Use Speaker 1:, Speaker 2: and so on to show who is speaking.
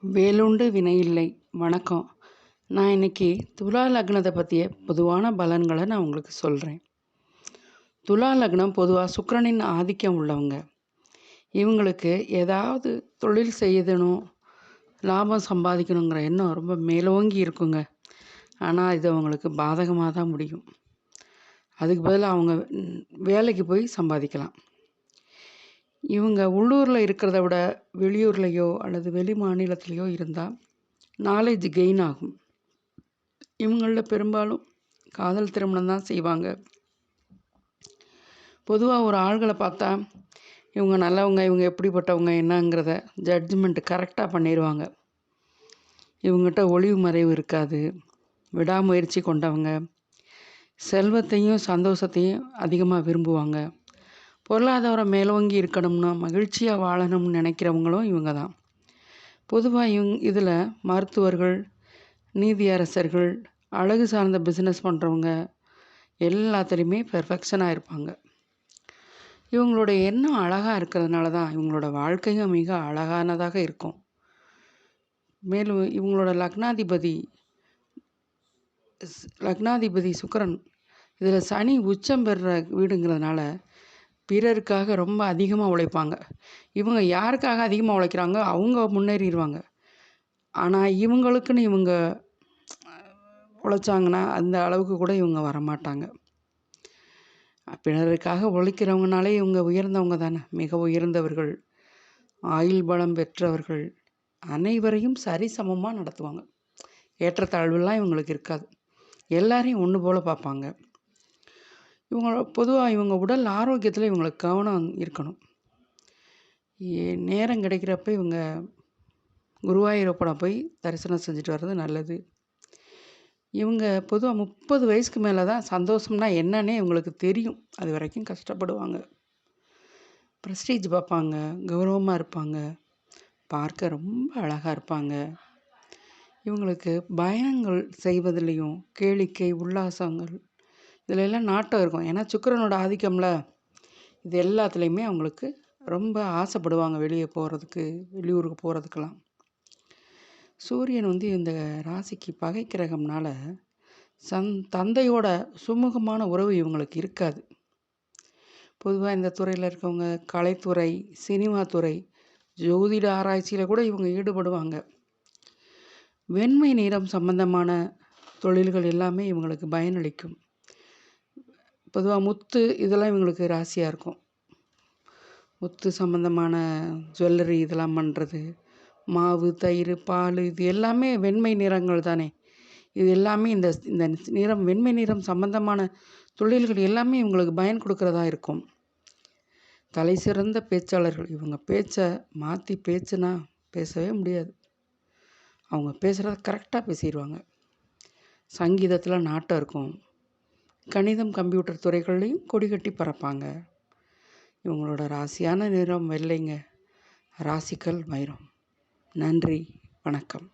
Speaker 1: வேலுண்டு வினையில்லை. வணக்கம். நான் இன்னைக்கு துலா லக்னத்தை பற்றிய பொதுவான பலன்களை நான் உங்களுக்கு சொல்கிறேன். துலா லக்னம் பொதுவாக சுக்கிரனின் ஆதிக்கம் உள்ளவங்க. இவங்களுக்கு ஏதாவது தொழில் செய்யணும், லாபம் சம்பாதிக்கணுங்கிற எண்ணம் ரொம்ப மேலோங்கி இருக்குங்க. ஆனால் இது அவங்களுக்கு பாதகமாக தான் முடியும். அதுக்கு பதிலாக அவங்க வேலைக்கு போய் சம்பாதிக்கலாம். இவங்க உள்ளூரில் இருக்கிறத விட வெளியூர்லேயோ அல்லது வெளி மாநிலத்திலையோ இருந்தால் நாலேஜ் கெயின் ஆகும். இவங்களில் பெரும்பாலும் காதல் திருமணம் தான் செய்வாங்க. பொதுவாக ஒரு ஆள்களை பார்த்தா இவங்க நல்லவங்க, இவங்க எப்படிப்பட்டவங்க என்னங்கிறத ஜட்ஜ்மெண்ட் கரெக்டாக பண்ணிடுவாங்க. இவங்ககிட்ட ஒளிவு மறைவு இருக்காது. விடாமுயற்சி கொண்டவங்க. செல்வத்தையும் சந்தோஷத்தையும் அதிகமாக விரும்புவாங்க. பொருளாதாரம் மேலோங்கி இருக்கணும்னா மகிழ்ச்சியாக வாழணும்னு நினைக்கிறவங்களும் இவங்க தான். பொதுவாக இதில் மருத்துவர்கள், நீதியரசர்கள், அழகு சார்ந்த பிஸ்னஸ் பண்ணுறவங்க எல்லாத்துலேயுமே பெர்ஃபெக்ஷனாக இருப்பாங்க. இவங்களுடைய எண்ணம் அழகாக இருக்கிறதுனால தான் இவங்களோட வாழ்க்கையும் மிக அழகானதாக இருக்கும். மேலும் இவங்களோட லக்னாதிபதி சுக்கிரன் இதில் சனி உச்சம் பெறுற வீடுங்கிறதுனால பிறருக்காக ரொம்ப அதிகமாக உழைப்பாங்க. இவங்க யாருக்காக அதிகமாக உழைக்கிறாங்க, அவங்க முன்னேறிடுவாங்க. ஆனால் இவங்களுக்குன்னு இவங்க உழைச்சாங்கன்னா அந்த அளவுக்கு கூட இவங்க வரமாட்டாங்க. பிறருக்காக உழைக்கிறவங்கனாலே இவங்க உயர்ந்தவங்க தானே, மிக உயர்ந்தவர்கள், ஆயுள் பலம் பெற்றவர்கள், அனைவரையும் சரிசமமாக நடத்துவாங்க. ஏற்றத்தாழ்வுலாம் இவங்களுக்கு இருக்காது. எல்லாரையும் ஒன்று போல் பார்ப்பாங்க. பொதுவாக இவங்க உடல் ஆரோக்கியத்தில் இவங்களுக்கு கவனம் இருக்கணும். நேரம் கிடைக்கிறப்ப இவங்க குருவாயூரப்பனை போய் தரிசனம் செஞ்சுட்டு வர்றது நல்லது. இவங்க பொதுவாக 30 வயசுக்கு மேலே தான் சந்தோஷம்னா என்னன்னே இவங்களுக்கு தெரியும். அது வரைக்கும் கஷ்டப்படுவாங்க. ப்ரெஸ்டீஜ் பார்ப்பாங்க, கௌரவமாக இருப்பாங்க, பார்க்க ரொம்ப அழகாக இருப்பாங்க. இவங்களுக்கு பயணங்கள் செய்வதிலையும் கேளிக்கை உல்லாசங்கள் இதில் எல்லாம் நாட்டம் இருக்கும். ஏன்னா சுக்கிரனோட ஆதிக்கம்ல இது எல்லாத்துலேயுமே அவங்களுக்கு ரொம்ப ஆசைப்படுவாங்க. வெளியே போகிறதுக்கு, வெளியூருக்கு போகிறதுக்கெல்லாம். சூரியன் இந்த ராசிக்கு பகை கிரகம்னால தந்தையோட சுமூகமான உறவு இவங்களுக்கு இருக்காது. பொதுவாக இந்த துறையில் இருக்கவங்க கலைத்துறை, சினிமா துறை, ஜோதிட ஆராய்ச்சியில் கூட இவங்க ஈடுபடுவாங்க. வெண்மை நிறம் சம்பந்தமான தொழில்கள் எல்லாமே இவங்களுக்கு பயனளிக்கும். பொதுவாக முத்து இதெல்லாம் இவங்களுக்கு ராசியாக இருக்கும். முத்து சம்பந்தமான ஜுவல்லரி இதெல்லாம் பண்ணுறது, மாவு, தயிர், பால் இது எல்லாமே வெண்மை நிறங்கள் தானே. இது எல்லாமே இந்த இந்த நிறம் வெண்மை நிறம் சம்பந்தமான தொழில்கள் எல்லாமே இவங்களுக்கு பயன் கொடுக்குறதா இருக்கும். தலை சிறந்த பேச்சாளர்கள். இவங்க பேச்சை மாற்றி பேச்சுனா பேசவே முடியாது. அவங்க பேசுகிறத கரெக்டாக பேசிடுவாங்க. சங்கீதத்தில் நாட்டம் இருக்கும். கணிதம், கம்ப்யூட்டர் துறைகள்லையும் கொடி கட்டி பறப்பாங்க. இவங்களோட ராசியான நிறம் வெள்ளைங்க. ராசிக்கல் வைரம். நன்றி, வணக்கம்.